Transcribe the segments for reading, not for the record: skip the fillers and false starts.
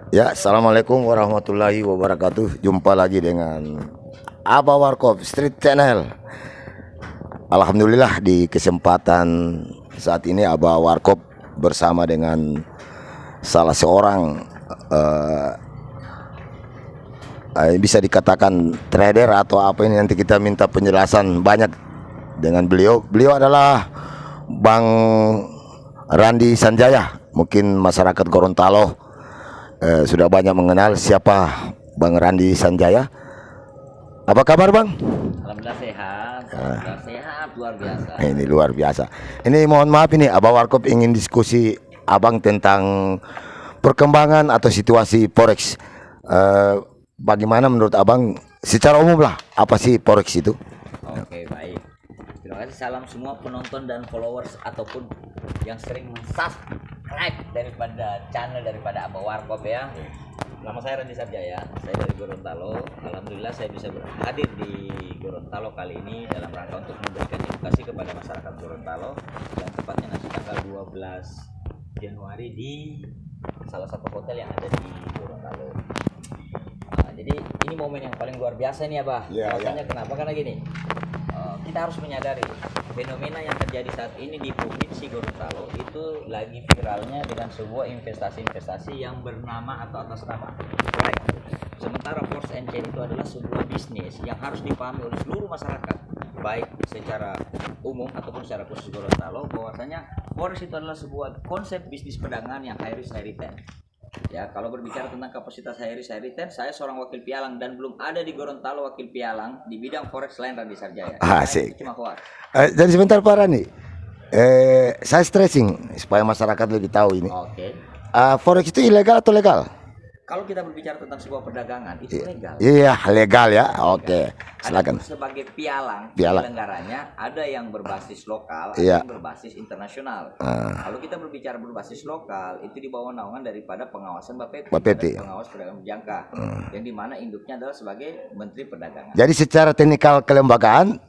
Ya, assalamualaikum warahmatullahi wabarakatuh. Jumpa lagi dengan Abah Warkop Street Channel. Alhamdulillah di kesempatan saat ini Abah Warkop bersama dengan salah seorang eh, bisa dikatakan trader atau apa ini, nanti kita minta penjelasan banyak dengan beliau. Beliau adalah Bang Randi Sanjaya. Mungkin masyarakat Gorontalo sudah banyak mengenal siapa Bang Randi Sanjaya. Apa kabar Bang? Alhamdulillah sehat, alhamdulillah sehat luar biasa. Ini luar biasa. Ini mohon maaf, ini Abang Warkop ingin diskusi Abang tentang perkembangan atau situasi Forex. Eh, Bagaimana menurut Abang secara umum lah, apa sih Forex itu? Oke, baik. Terima kasih, salam semua penonton dan followers ataupun yang sering subscribe daripada Abah Warkop ya. Nama saya Randi Sarjaya, saya dari Gorontalo. Alhamdulillah saya bisa hadir di Gorontalo kali ini dalam rangka untuk memberikan edukasi kepada masyarakat Gorontalo, dan tepatnya nanti tanggal 12 Januari di salah satu hotel yang ada di Gorontalo. Jadi ini momen yang paling luar biasa nih Abah. Alasannya kenapa? Karena gini, kita harus menyadari fenomena yang terjadi saat ini di provinsi Gorontalo itu lagi viralnya dengan sebuah investasi-investasi yang bernama atau atas nama Forex. Sementara Forex and Chain itu adalah sebuah bisnis yang harus dipahami oleh seluruh masyarakat, baik secara umum ataupun secara khusus Gorontalo, bahwasanya Forex itu adalah sebuah konsep bisnis perdagangan yang high risk high return. Ya, kalau berbicara tentang kapasitas high risk high return, saya seorang wakil pialang dan belum ada di Gorontalo wakil pialang di bidang forex selain Randi Sarjaya. Asik. Cuma keluar. Jadi sebentar Pak Rani, saya stressing supaya masyarakat lebih tahu ini. Oke. Forex itu ilegal atau legal? Kalau kita berbicara tentang sebuah perdagangan itu legal. Iya, legal ya. Oke, silakan. Ada sebagai pialang, Pialang. penyelenggaranya ada yang berbasis lokal, ada Iya. yang berbasis internasional. Kalau kita berbicara berbasis lokal, itu di bawah naungan daripada pengawasan Bapeti, Bapeti. pengawas perdagangan berjangka, yang dimana induknya adalah sebagai Menteri Perdagangan. Jadi secara teknikal kelembagaan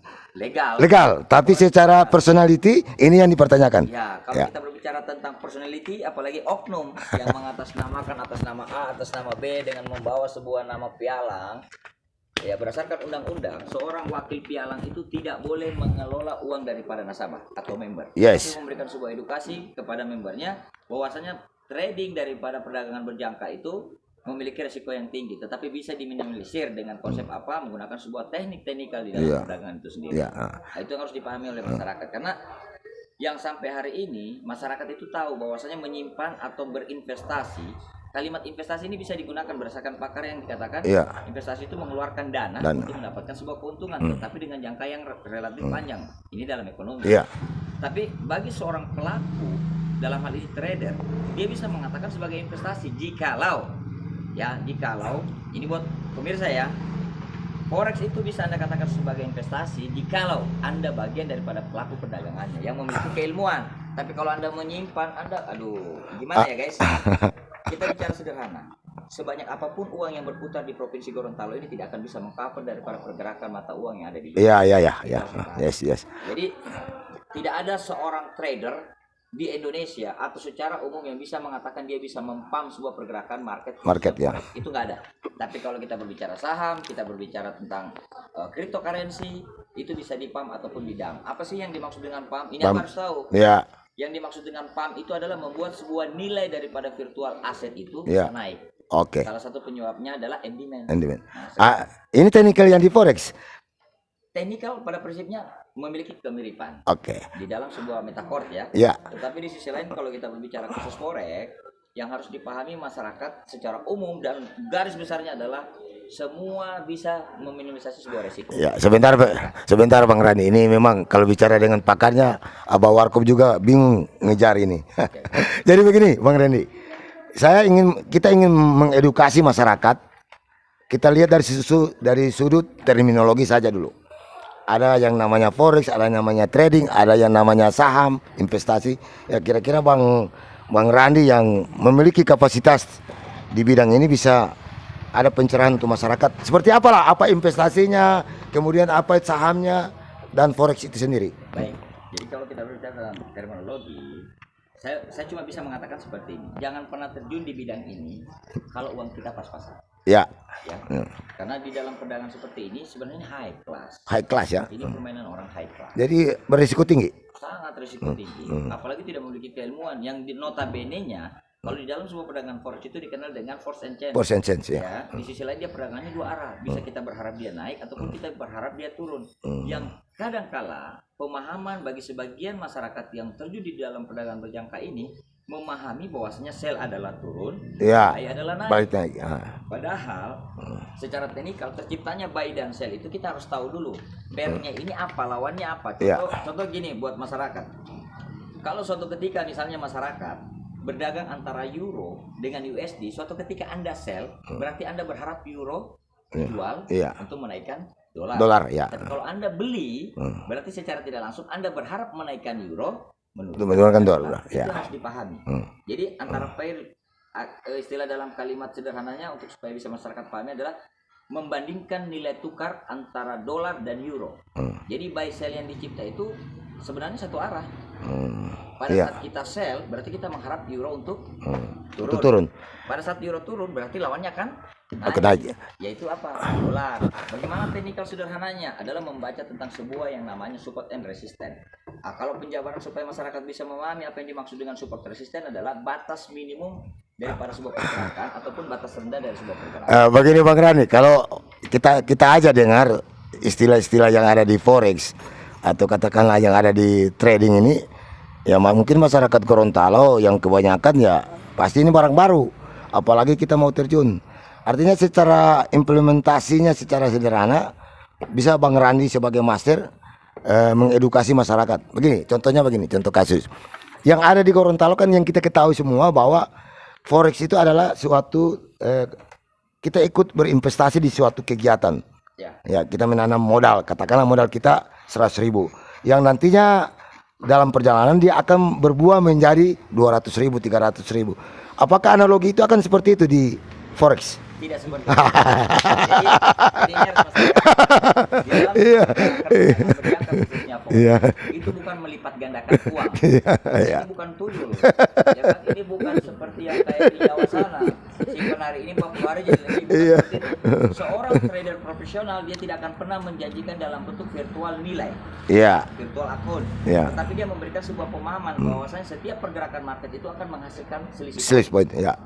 legal, tapi secara personality ini yang dipertanyakan. Ya, kalau kita berbicara tentang personality, apalagi oknum yang mengatasnamakan atas nama A, atas nama B dengan membawa sebuah nama pialang, ya berdasarkan undang-undang, seorang wakil pialang itu tidak boleh mengelola uang daripada nasabah atau member. Yes. Tapi memberikan sebuah edukasi kepada membernya bahwasanya trading daripada perdagangan berjangka itu memiliki resiko yang tinggi, tetapi bisa diminimalisir dengan konsep apa? Menggunakan sebuah teknikal di dalam perdagangan itu sendiri. Nah, itu yang harus dipahami oleh masyarakat, karena yang sampai hari ini masyarakat itu tahu bahwasanya menyimpan atau berinvestasi, kalimat investasi ini bisa digunakan berdasarkan pakar yang dikatakan investasi itu mengeluarkan dana untuk mendapatkan sebuah keuntungan, tetapi dengan jangka yang relatif panjang. Ini dalam ekonomi. Tapi bagi seorang pelaku dalam hal ini trader, dia bisa mengatakan sebagai investasi jikalau ini buat pemirsa ya, Forex itu bisa Anda katakan sebagai investasi jikalau Anda bagian daripada pelaku perdagangannya yang memiliki keilmuan. Tapi kalau Anda menyimpan, gimana ya guys? Kita bicara sederhana. Sebanyak apapun uang yang berputar di Provinsi Gorontalo ini tidak akan bisa mengcover daripada pergerakan mata uang yang ada di Yes. Jadi tidak ada seorang trader di Indonesia atau secara umum yang bisa mengatakan dia bisa mempam sebuah pergerakan market ya. Itu nggak ada. Tapi kalau kita berbicara saham, kita berbicara tentang cryptocurrency, itu bisa dipam ataupun didam. Apa sih yang dimaksud dengan pam? Ini harus tahu. Yang dimaksud dengan pam itu adalah membuat sebuah nilai daripada virtual aset itu bisa naik. Salah satu penyebabnya adalah end demand. Ini teknikal yang di Forex. Teknikal pada prinsipnya memiliki kemiripan di dalam sebuah metacord ya. Tetapi di sisi lain kalau kita berbicara khusus forex, yang harus dipahami masyarakat secara umum dan garis besarnya adalah semua bisa meminimalisasi sebuah resiko. Sebentar Bang Rani, ini memang kalau bicara dengan pakarnya Abah Warkop juga bingung ngejar ini. Jadi begini Bang Rani, kita ingin mengedukasi masyarakat. Kita lihat dari sudut terminologi saja dulu. Ada yang namanya forex, ada yang namanya trading, ada yang namanya saham, investasi. Ya kira-kira Bang Randi yang memiliki kapasitas di bidang ini bisa ada pencerahan untuk masyarakat. Seperti apalah, apa investasinya, kemudian apa sahamnya dan forex itu sendiri. Baik. Jadi kalau kita berbicara dalam terminologi, saya cuma bisa mengatakan seperti ini. Jangan pernah terjun di bidang ini kalau uang kita pas-pasan. Ya. Ya. Karena di dalam perdagangan seperti ini sebenarnya high class. High class ya. Ini permainan orang high class. Jadi berisiko tinggi. Sangat risiko tinggi. Apalagi tidak memiliki keilmuan yang notabene-nya kalau di dalam sebuah perdagangan forex itu dikenal dengan force and chance. Force and chance ya. Ya, di sisi lain dia perdagangannya dua arah. Bisa kita berharap dia naik ataupun kita berharap dia turun. Yang kadangkala pemahaman bagi sebagian masyarakat yang terjun di dalam perdagangan berjangka ini memahami bahwasanya sell adalah turun, Ya. buy adalah naik. Balik naik. Padahal secara teknikal terciptanya buy dan sell itu kita harus tahu dulu pairnya ini apa, lawannya apa. Contoh gini buat masyarakat. Kalau suatu ketika misalnya masyarakat berdagang antara euro dengan USD, suatu ketika Anda sell, berarti Anda berharap euro dijual untuk menaikkan dolar. Dolar ya. Tapi kalau Anda beli, berarti secara tidak langsung Anda berharap menaikkan euro, menurunkan dolar. Itu Ya. harus dipahami. Jadi antara pair, istilah dalam kalimat sederhananya untuk supaya bisa masyarakat pahami adalah membandingkan nilai tukar antara dolar dan euro. Jadi buy sell yang dicipta itu sebenarnya satu arah. Pada saat kita sell berarti kita mengharap euro untuk turun. Pada saat euro turun berarti lawannya kan naik. Yaitu apa? Dolar. Bagaimana teknikal sederhananya adalah membaca tentang sebuah yang namanya support and resistance. Kalau penjabaran supaya masyarakat bisa memahami apa yang dimaksud dengan support resistance adalah batas minimum daripada sebuah pergerakan ataupun batas rendah dari sebuah pergerakan. Begini Bang Rani, kalau kita aja dengar istilah-istilah yang ada di forex atau katakanlah yang ada di trading ini, ya mungkin masyarakat Gorontalo yang kebanyakan ya pasti ini barang baru, apalagi kita mau terjun. Artinya secara implementasinya secara sederhana bisa Bang Randi sebagai master mengedukasi masyarakat. Contohnya begini, contoh kasus yang ada di Gorontalo kan yang kita ketahui semua bahwa forex itu adalah suatu kita ikut berinvestasi di suatu kegiatan. Ya, kita menanam modal, katakanlah modal kita 100.000 yang nantinya dalam perjalanan dia akan berbuah menjadi 200.000, 300.000. Apakah analogi itu akan seperti itu di forex? Tidak seperti itu. Jadi ini harus itu bukan melipat gandakan uang. Ini bukan tuyul. Ya kan? Ini bukan seperti yang kayak di Jawa sana. Simpan hari ini Papua hari jadi lebih seperti itu. Seorang trader profesional dia tidak akan pernah menjanjikan dalam bentuk virtual nilai. Virtual akun. Tetapi dia memberikan sebuah pemahaman bahwasanya setiap pergerakan market itu akan menghasilkan selisih point. Ya.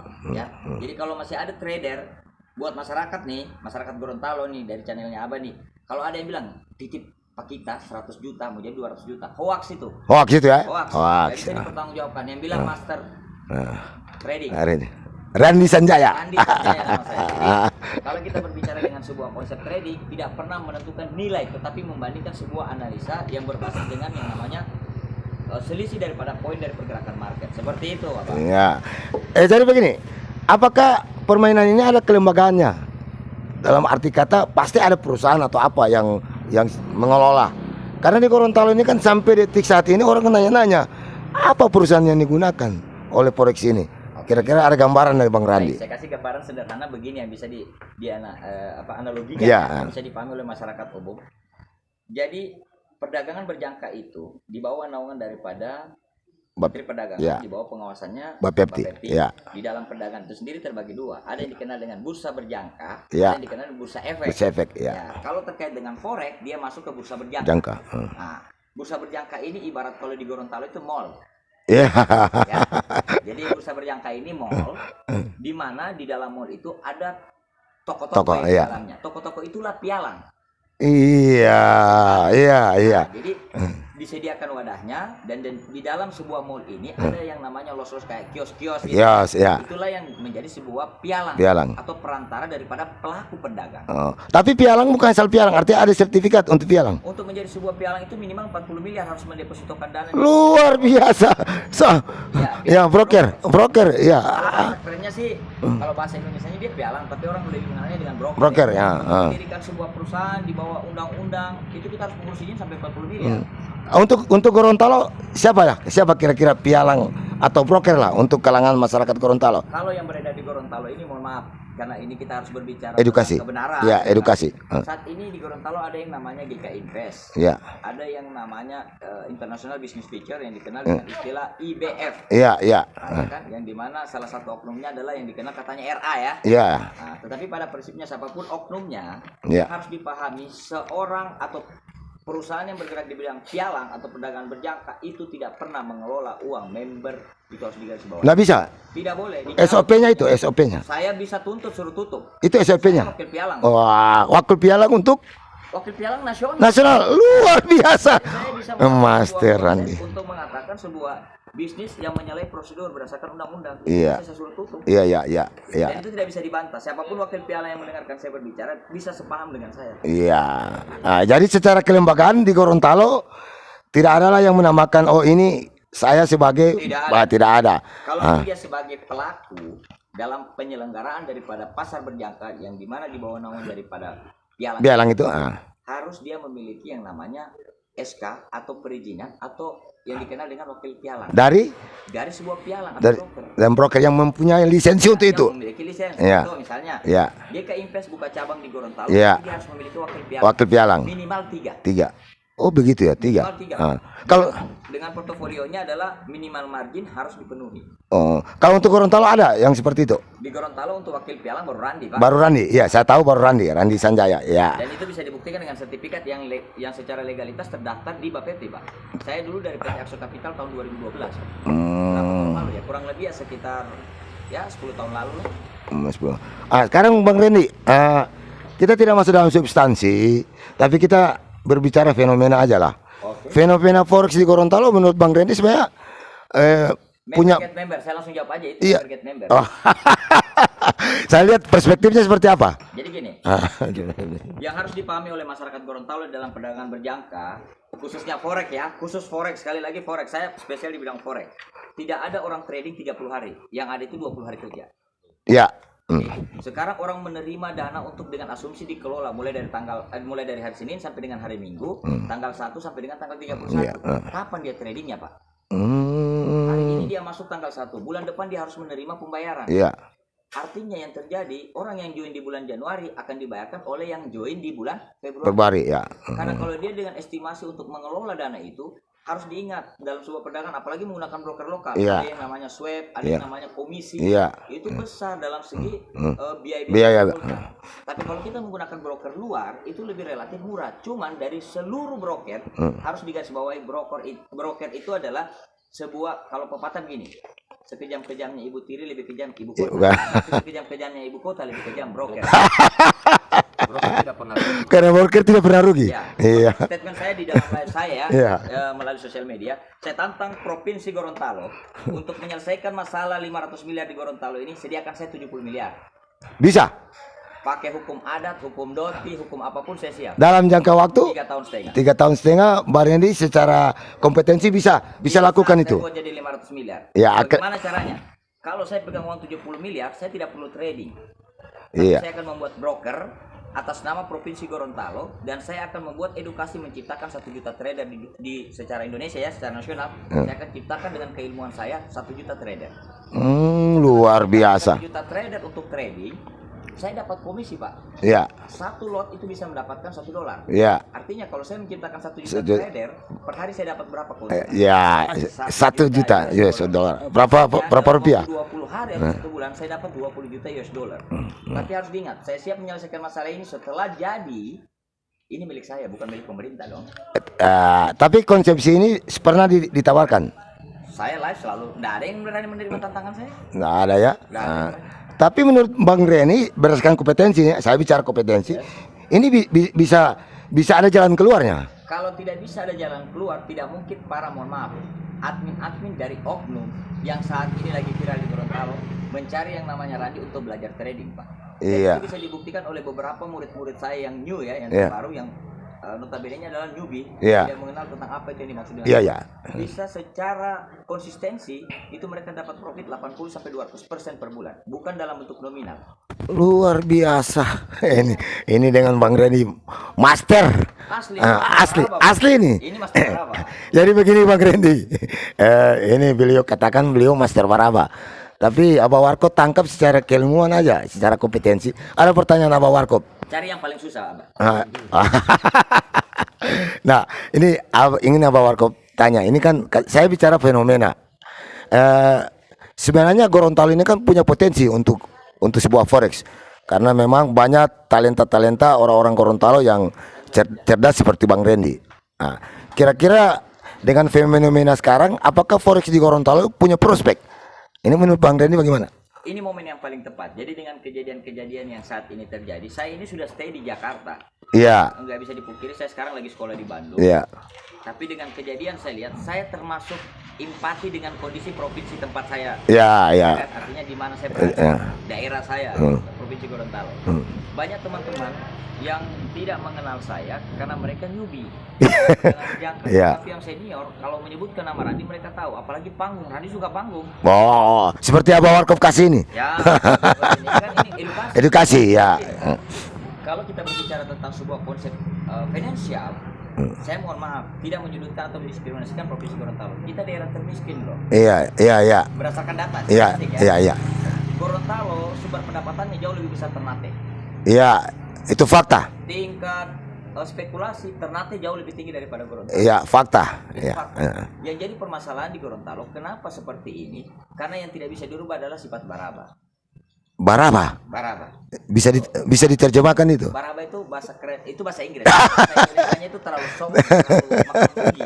Jadi kalau masih ada trader buat masyarakat nih, masyarakat Gorontalo nih dari channelnya Abah nih, kalau ada yang bilang titip Pak kita 100 juta mau jadi 200 juta, hoax itu. Hoax itu ya? Hoax. Jadi bisa dipertanggungjawabkan. Yang bilang master trading. Randi Sanjaya. Nama saya. Kalau kita berbicara dengan sebuah konsep trading, tidak pernah menentukan nilai, tetapi membandingkan sebuah analisa yang berbasis dengan yang namanya selisih daripada poin dari pergerakan market. Seperti itu, Bapak. Ya. Jadi begini, apakah permainan ini ada kelembagaannya? Dalam arti kata pasti ada perusahaan atau apa yang mengelola. Karena di Gorontalo ini kan sampai detik saat ini orang nanya-nanya apa perusahaan yang digunakan oleh forex ini. Kira-kira ada gambaran dari Bang Randi. Saya kasih gambaran sederhana begini yang bisa analogikan, bisa dipahami oleh masyarakat umum. Jadi perdagangan berjangka itu di bawah naungan daripada Menteri Perdagangan, di bawah pengawasannya Bapepti. Di dalam perdagangan itu sendiri terbagi dua. Ada yang dikenal dengan bursa berjangka, ada yang dikenal dengan bursa efek. Kalau terkait dengan forex, dia masuk ke bursa berjangka. Nah, bursa berjangka ini ibarat kalau di Gorontalo itu mall. Jadi bursa berjangka ini mall, di mana di dalam mall itu ada toko-toko yang di dalamnya. Toko-toko itulah pialang. Jadi disediakan wadahnya dan di dalam sebuah mall ini ada yang namanya los-los kayak kios-kios gitu. Itulah yang menjadi sebuah pialang atau perantara daripada pelaku pedagang. Tapi pialang bukan asal pialang, artinya ada sertifikat untuk pialang. Untuk menjadi sebuah pialang itu minimal 40 miliar harus mendepositokan dana. Luar biasa. Broker. Kerennya sih kalau bahasa Indonesianya dia pialang, tapi orang lebih mengenalnya dengan broker. Broker Mendirikan sebuah perusahaan di bawah undang-undang itu kita harus mengurus izin sampai 40 miliar. Untuk Gorontalo siapa kira-kira pialang atau broker lah untuk kalangan masyarakat Gorontalo? Kalau yang beredar di Gorontalo ini mohon maaf karena ini kita harus berbicara Edukasi. tentang kebenaran. Ya, edukasi. Saat ini di Gorontalo ada yang namanya GK Invest. Ya. Ada yang namanya International Business Venture yang dikenal dengan istilah IBF. Iya, iya. Ada kan yang dimana salah satu oknumnya adalah yang dikenal katanya RA ya. Iya. Nah, tetapi pada prinsipnya siapapun oknumnya Ya. harus dipahami seorang atau perusahaan yang bergerak di bidang pialang atau perdagangan berjangka itu tidak pernah mengelola uang member, itu harus digarisbawahi. Nggak bisa. Tidak boleh. SOP-nya itu, SOP-nya. Saya bisa tuntut suruh tutup. Itu Saya SOP-nya. wakil pialang. Wah, wakil pialang untuk Wakil pialang nasional. nasional luar biasa. Saya bisa Master sebuah Randi. proses untuk mengatakan sebuah bisnis yang menyalahi prosedur berdasarkan undang-undang. Iya. Saya suruh tutup. Iya, iya, iya, iya. Dan itu tidak bisa dibantah. Siapapun wakil pialang yang mendengarkan saya berbicara bisa sepaham dengan saya. Iya. Nah, jadi secara kelembagaan di Gorontalo tidak ada lah yang menamakan oh ini saya sebagai Tidak ada. Tidak ada. Kalau dia sebagai pelaku dalam penyelenggaraan daripada pasar berjangka yang dimana di bawah naungan daripada pialang, Bialang itu harus dia memiliki yang namanya SK atau perizinan atau yang dikenal dengan wakil pialang dari sebuah pialang atau dari broker dan broker yang mempunyai lisensi untuk yang itu. memiliki lisensi. Iya. Contoh misalnya Iya. GK Invest buka cabang di Gorontalo, Iya. dia harus memiliki wakil pialang Wakil pialang minimal 3. 3. Oh begitu ya, 3. Minimal 3. Kalau dengan portofolionya adalah minimal margin harus dipenuhi. kalau untuk Gorontalo ada yang seperti itu. Di Gorontalo untuk wakil pialang baru Randi, Pak. Baru Randi, iya saya tahu baru Randi Sanjaya, ya. Dan itu bisa dibuktikan dengan sertifikat yang secara legalitas terdaftar di Bapepti, Pak. Saya dulu dari PT Akso Capital tahun 2012. Berapa tahun lalu ya? Kurang lebih ya sekitar 10 tahun lalu lah. Mas Bro. Sekarang Bang Randy, kita tidak masuk dalam substansi, tapi kita berbicara fenomena aja lah. Oke. Fenomena forex di Gorontalo menurut Bang Randy sebenarnya punya. Member, saya langsung jawab aja itu Iya. target member. Oh. Saya lihat perspektifnya seperti apa. Jadi gini, yang harus dipahami oleh masyarakat Gorontalo dalam perdagangan berjangka, khususnya forex ya, khusus forex, sekali lagi forex, saya spesial di bidang forex. Tidak ada orang trading 30 hari, yang ada itu 20 hari kerja. Ya. Sekarang orang menerima dana untuk dengan asumsi dikelola mulai dari hari Senin sampai dengan hari Minggu, tanggal 1 sampai dengan tanggal 31. Iya. Kapan dia tradingnya, Pak? Hmm. Hari ini dia masuk tanggal 1, bulan depan dia harus menerima pembayaran. Iya. Artinya yang terjadi, orang yang join di bulan Januari akan dibayarkan oleh yang join di bulan Februari. Februari ya. Karena kalau dia dengan estimasi untuk mengelola dana itu, harus diingat dalam sebuah perdagangan, apalagi menggunakan broker lokal, Iya. ada yang namanya swap, ada Iya. yang namanya komisi, Iya. itu besar dalam segi biaya. Biaya. Tapi kalau kita menggunakan broker luar, itu lebih relatif murah. Cuman dari seluruh broker harus digarisbawahi broker itu adalah sebuah, kalau pepatah begini, sekejam-kejamnya ibu tiri lebih kejam ibu kota, sekejam-kejamnya ibu kota lebih kejam broker. Broker tidak pernah rugi. Karena broker tidak pernah rugi. Ya, Iya. statement saya di dalam live saya Iya. melalui sosial media, saya tantang Provinsi Gorontalo untuk menyelesaikan masalah 500 miliar di Gorontalo ini, sediakan saya 70 miliar. Bisa. Pakai hukum adat, hukum doti, hukum apapun saya siap. Dalam jangka waktu 3 tahun setengah. 3 tahun setengah, Bang Randy secara kompetensi bisa lakukan Saya itu. buat jadi 500 miliar. Ya, Bagaimana caranya? Kalau saya pegang uang 70 miliar, saya tidak perlu trading. Tapi Iya. saya akan membuat broker atas nama Provinsi Gorontalo, dan saya akan membuat edukasi menciptakan 1 juta trader di secara Indonesia ya, secara nasional. Saya akan ciptakan dengan keilmuan saya 1 juta trader. Luar biasa. 1 juta trader untuk trading, saya dapat komisi, Pak. Ya, Satu lot itu bisa mendapatkan $1. ya, Artinya kalau saya menciptakan 1 juta Setuju. trader, per hari saya dapat berapa kontrak? ya, 1 juta US dollar. Berapa rupiah? 20 hari atau 1 bulan saya dapat 20 juta US dollar. Tapi harus diingat, saya siap menyelesaikan masalah ini setelah jadi. Ini milik saya, bukan milik pemerintah dong. Tapi konsepsi ini pernah ditawarkan? Saya live selalu, nggak ada yang berani menerima tantangan saya. Nggak ada ya. Nggak ada. Tapi menurut Bang Reni berdasarkan kompetensi, saya bicara kompetensi, ini bisa ada jalan keluarnya. Kalau tidak bisa ada jalan keluar, tidak mungkin mohon maaf, admin-admin dari oknum yang saat ini lagi viral di Gorontalo mencari yang namanya Randi untuk belajar trading, Pak. Dan Iya. itu bisa dibuktikan oleh beberapa murid-murid saya yang new ya, yang Iya. terbaru, yang notabene-nya adalah newbie, Iya. tidak mengenal tentang apa itu yang dimaksud dengan Iya, iya. bisa secara konsistensi itu mereka dapat profit 80-200% per bulan, bukan dalam bentuk nominal. Luar biasa. Ini dengan Bang Reni master. Asli, Asli ini. Ini master apa? Jadi begini Bang Reni. Ini beliau katakan beliau master waraba. Tapi Abah Warkop tangkap secara keilmuan aja, secara kompetensi. Ada pertanyaan Abah Warkop. Cari yang paling susah, Abah. Ah. Nah, ini ingin Abah Warkop tanya. Ini kan saya bicara fenomena. Sebenarnya Gorontalo ini kan punya potensi untuk sebuah forex, karena memang banyak talenta orang-orang Gorontalo yang cerdas seperti Bang Randy. Nah, kira-kira dengan fenomena sekarang, apakah forex di Gorontalo punya prospek? Ini menurut Bang Randy bagaimana? Ini momen yang paling tepat. Jadi dengan kejadian-kejadian yang saat ini terjadi, saya ini sudah stay di Jakarta. Iya. Nggak bisa dipungkiri, saya sekarang lagi sekolah di Bandung. Iya. Tapi dengan kejadian saya lihat, saya termasuk empati dengan kondisi provinsi tempat saya. Iya, iya. Artinya di mana saya berada, daerah saya, provinsi Gorontalo. Banyak teman-teman yang tidak mengenal saya karena mereka newbie. Iya. Tapi yang senior, kalau menyebutkan nama Randi mereka tahu. Apalagi panggung, Randi suka panggung. Oh, seperti Abah Warkop kasih ini. Ya, ini kan ini edukasi. Edukasi, ya. Kalau kita berbicara tentang sebuah konsep finansial, saya mohon maaf, tidak menyudutkan atau mendiskriminasikan provinsi Gorontalo. Kita daerah termiskin loh. Iya, iya, iya. Berdasarkan data. Iya, statistik, iya, iya. Gorontalo sumber pendapatannya jauh lebih besar Ternate. Iya, itu fakta. Tingkat spekulasi Ternate jauh lebih tinggi daripada Gorontalo. Iya, fakta. Itu Iya. fakta. Yang jadi permasalahan di Gorontalo, kenapa seperti ini? Karena yang tidak bisa dirubah adalah sifat baraba. Baraba. Baraba. Bisa diterjemahkan itu. Baraba itu bahasa keren, itu bahasa Inggris. Bahasa Indonesia itu terlalu sombong, terlalu makan tinggi.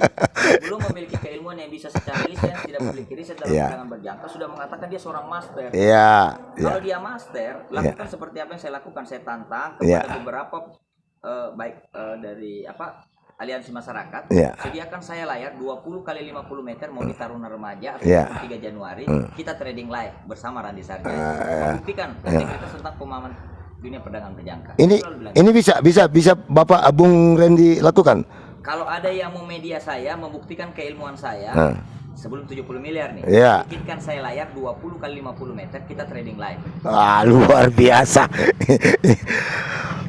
Belum memiliki keilmuan yang bisa secara lisan, tidak memiliki riset dalam pandangan berjangka, sudah mengatakan dia seorang master. Iya. Kalau dia master, lakukan seperti apa yang saya lakukan. Saya tantang kepada beberapa dari aliansi masyarakat, sediakan saya layar 20 kali 50 meter mau di Taruna Remaja atau 3 Januari, kita trading live bersama Randi Sarjaya. Membuktikan integritas tentang pemahaman dunia perdagangan berjangka. Ini bisa Bapak Abung Randy lakukan. Kalau ada yang mau media saya membuktikan keilmuan saya, sebelum 70 miliar nih, bikinkan saya layar 20 kali 50 meter, kita trading live. Luar biasa.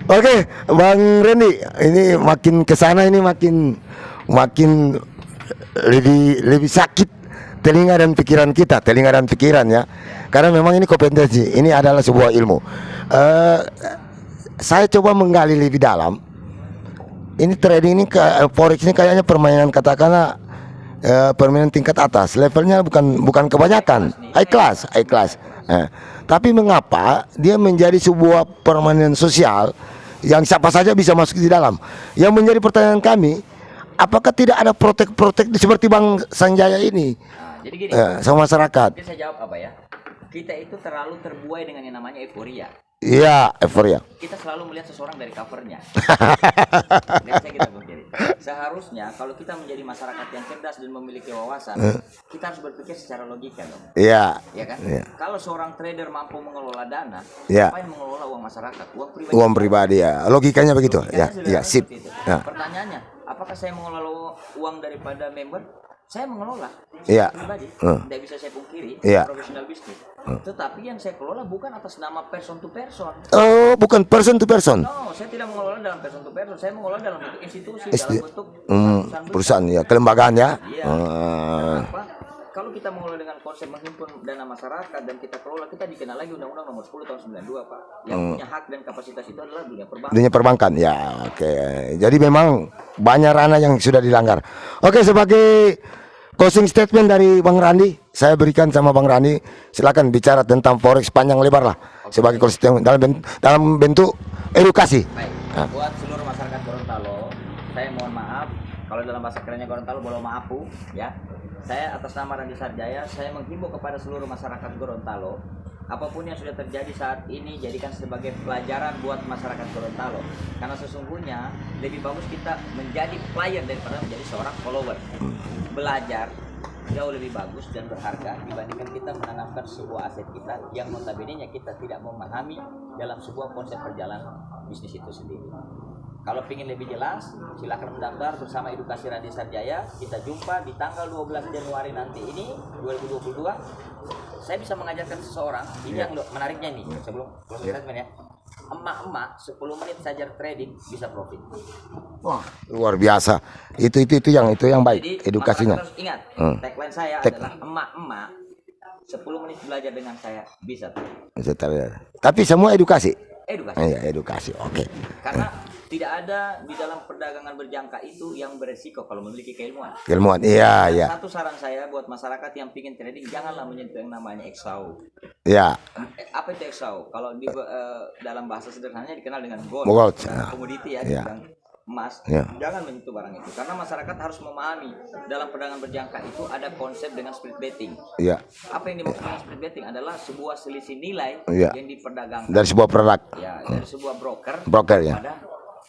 Oke, Bang Randy, ini makin kesana ini makin lebih sakit telinga dan pikiran ya. Karena memang ini kompetensi, ini adalah sebuah ilmu. Saya coba menggali lebih dalam. Ini trading ini forex ini kayaknya permainan, katakanlah permainan tingkat atas, levelnya bukan kebanyakan, high class. Tapi mengapa dia menjadi sebuah permainan sosial yang siapa saja bisa masuk di dalam? Yang menjadi pertanyaan kami, apakah tidak ada protek seperti Bang Sanjaya ini? Jadi gini, sama masyarakat. Jadi saya jawab apa ya? Kita itu terlalu terbuai dengan yang namanya euforia. Iya, euforia. Kita selalu melihat seseorang dari covernya. Seharusnya kalau kita menjadi masyarakat yang cerdas dan memiliki wawasan, kita harus berpikir secara logika dong. Iya. Ya kan? Kalau seorang trader mampu mengelola dana, apa yang mengelola uang masyarakat, uang pribadi ya. Logikanya begitu. Ya, sip. Pertanyaannya, apakah saya mengelola uang daripada member? Saya mengelola pribadi, tidak bisa saya pungkiri, profesional bisnis. Tetapi yang saya kelola bukan atas nama person to person. Oh, bukan person to person. No, saya tidak mengelola dalam person to person. Saya mengelola dalam bentuk institusi, dalam bentuk perusahaan ya, kelembagaan ya. Kalau kita mengelola dengan konsep menghimpun dana masyarakat dan kita kelola, kita dikenal lagi Undang-Undang Nomor 10 Tahun 92, Pak. Yang punya hak dan kapasitas itu adalah dunia perbankan. Dunia perbankan, ya, oke. Jadi memang banyak ranah yang sudah dilanggar. Oke, sebagai closing statement dari Bang Randy, saya berikan sama Bang Randy. Silakan bicara tentang forex panjang lebar lah. Sebagai closing statement dalam bentuk edukasi. Baik. Buat seluruh masyarakat Gorontalo, saya mohon maaf kalau dalam bahasa kerennya Gorontalo bolo maapu, ya. Saya atas nama Randi Sarjaya, saya menghimbau kepada seluruh masyarakat Gorontalo, apapun yang sudah terjadi saat ini jadikan sebagai pelajaran buat masyarakat Gorontalo. Karena sesungguhnya lebih bagus kita menjadi player daripada menjadi seorang follower. Belajar jauh lebih bagus dan berharga dibandingkan kita menanamkan sebuah aset kita yang notabene-nya kita tidak memahami dalam sebuah konsep perjalanan bisnis itu sendiri. Kalau ingin lebih jelas, silakan mendaftar bersama Edukasi Randi Sarjaya. Kita jumpa di tanggal 12 Januari nanti ini 2022. Saya bisa mengajarkan seseorang, ini yang menariknya nih, sebelum closing statement ya. Emak-emak 10 menit saja trading bisa profit. Wah, luar biasa. Itu yang baik. Jadi, edukasinya. Harus ingat, tagline saya adalah emak-emak 10 menit belajar dengan saya bisa tuh. Tapi semua edukasi. Edukasi. Iya, edukasi. Oke. Karena tidak ada di dalam perdagangan berjangka itu yang beresiko kalau memiliki keilmuan. Ilmuwan. Iya, iya. Satu saran saya buat masyarakat yang ingin trading, janganlah menyentuh yang namanya XAU. Iya. Apa itu XAU? Kalau di dalam bahasa sederhananya dikenal dengan gold, Gold, dan ya. komoditi ya, Ya. dibilang emas. Ya. Jangan menyentuh barang itu karena masyarakat harus memahami dalam perdagangan berjangka itu ada konsep dengan split betting. Iya. Apa yang dimaksud dengan split betting adalah sebuah selisih nilai Ya. yang diperdagangkan Dari sebuah produk. ya dari sebuah broker Ya. pada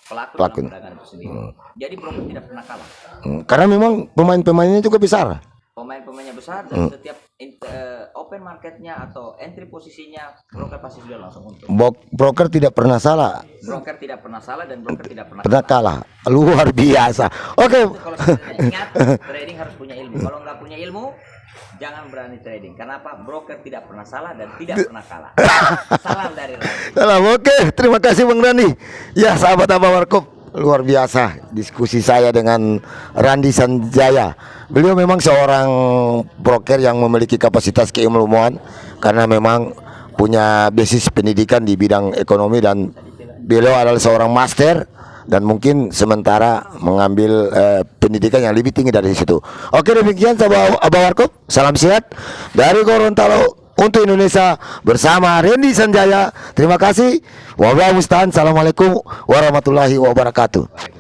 pelaku Pelaku. dalam perdagangan itu sendiri. Jadi broker tidak pernah kalah. Karena memang pemain-pemainnya juga besar. Pemain-pemainnya besar dan setiap open marketnya atau entry posisinya broker pasti sudah langsung untung. Broker tidak pernah salah. Broker tidak pernah salah dan broker tidak pernah Pernah kalah. Luar biasa. Oke. Itu kalau sebenarnya ingat, trading harus punya ilmu. Kalau nggak punya ilmu, jangan berani trading. Kenapa? Broker tidak pernah salah dan tidak pernah kalah. Salam dari Randy. Salam. Oke, terima kasih Bang Randi. Ya, sahabat Abah Warkop, luar biasa diskusi saya dengan Randi Sanjaya. Beliau memang seorang broker yang memiliki kapasitas keilmuan karena memang punya basis pendidikan di bidang ekonomi dan beliau adalah seorang master dan mungkin sementara mengambil pendidikan yang lebih tinggi dari situ. Oke, demikian sahabat Abah Warkop. Salam sehat dari Gorontalo untuk Indonesia bersama Randy Sanjaya. Terima kasih. Wabillahi musta'an. Assalamualaikum warahmatullahi wabarakatuh.